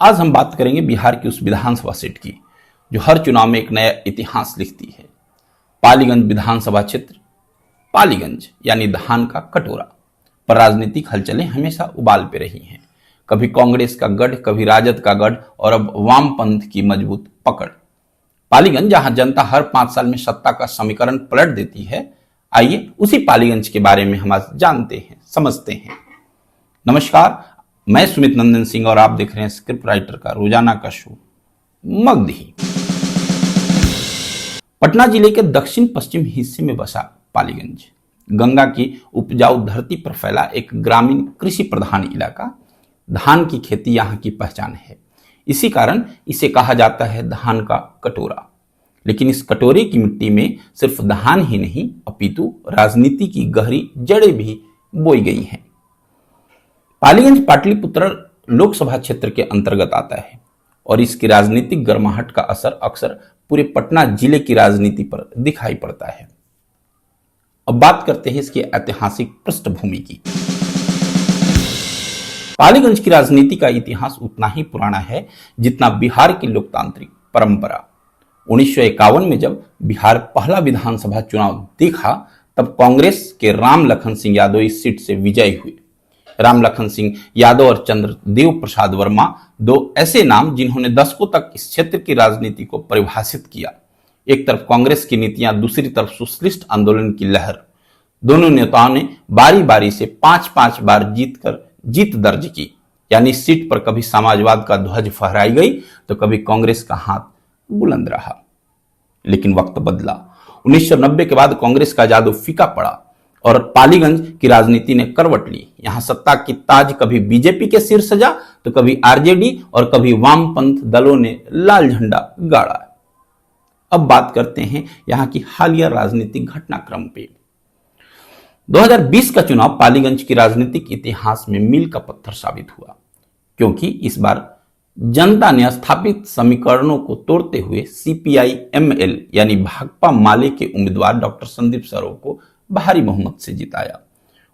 आज हम बात करेंगे बिहार की उस विधानसभा सीट की जो हर चुनाव में एक नया इतिहास लिखती है। पालीगंज विधानसभा क्षेत्र, पालीगंज यानी धान का कटोरा पर राजनीतिक हलचलें हमेशा उबाल पे रही हैं। कभी कांग्रेस का गढ़, कभी राजद का गढ़ और अब वामपंथ की मजबूत पकड़। पालीगंज जहां जनता हर 5 साल में सत्ता का समीकरण पलट देती है, आइए उसी पालीगंज के बारे में हम आज जानते हैं, समझते हैं। नमस्कार, मैं सुमित नंदन सिंह और आप देख रहे हैं स्क्रिप्ट राइटर का रोजाना का शो मगधी। पटना जिले के दक्षिण पश्चिम हिस्से में बसा पालीगंज गंगा की उपजाऊ धरती पर फैला एक ग्रामीण कृषि प्रधान इलाका। धान की खेती यहाँ की पहचान है, इसी कारण इसे कहा जाता है धान का कटोरा। लेकिन इस कटोरे की मिट्टी में सिर्फ धान ही नहीं अपितु राजनीति की गहरी जड़ें भी बोई गई हैं। पालीगंज पाटलिपुत्र लोकसभा क्षेत्र के अंतर्गत आता है और इसकी राजनीतिक गर्माहट का असर अक्सर पूरे पटना जिले की राजनीति पर दिखाई पड़ता है। अब बात करते हैं इसकी ऐतिहासिक पृष्ठभूमि की। पालीगंज की राजनीति का इतिहास उतना ही पुराना है जितना बिहार की लोकतांत्रिक परंपरा। 1951 में जब बिहार पहला विधानसभा चुनाव देखा, तब कांग्रेस के राम लखन सिंह यादव इस सीट से विजयी हुए। राम लखन सिंह यादव और चंद्रदेव प्रसाद वर्मा, दो ऐसे नाम जिन्होंने दशकों तक इस क्षेत्र की राजनीति को परिभाषित किया। एक तरफ कांग्रेस की नीतियां, दूसरी तरफ सोशलिस्ट आंदोलन की लहर। दोनों नेताओं ने बारी बारी से 5-5 बार जीत दर्ज की, यानी सीट पर कभी समाजवाद का ध्वज फहराई गई तो कभी कांग्रेस का हाथ बुलंद रहा। लेकिन वक्त बदला। 1990 के बाद कांग्रेस का जादू फीका पड़ा और पालीगंज की राजनीति ने करवट ली। यहां सत्ता की ताज कभी बीजेपी के सिर सजा तो कभी आरजेडी और कभी वामपंथ दलों ने लाल झंडा गाड़ा। अब बात करते हैं यहां की हालिया राजनीतिक घटनाक्रम पे। 2020 का चुनाव पालीगंज की राजनीतिक इतिहास में मील का पत्थर साबित हुआ, क्योंकि इस बार जनता ने स्थापित समीकरणों को तोड़ते हुए सीपीआई एमएल यानी भाकपा माले के उम्मीदवार डॉक्टर संदीप सरोव को भारी बहुमत से जिताया।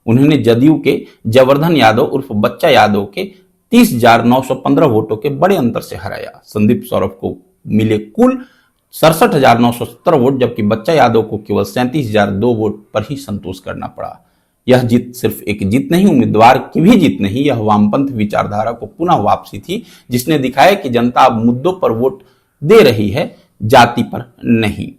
उन्होंने जदयू के जयवर्धन यादव उर्फ बच्चा यादव के 30,915 वोटों के बड़े अंतर से हराया। संदीप सौरभ को मिले कुल 67,970 वोट, जबकि बच्चा यादव को केवल 37,002 वोट पर ही संतोष करना पड़ा। यह जीत सिर्फ एक जीत नहीं, उम्मीदवार की भी जीत नहीं, यह वामपंथ विचारधारा को पुनः वापसी थी, जिसने दिखाया कि जनता अब मुद्दों पर वोट दे रही है, जाति पर नहीं।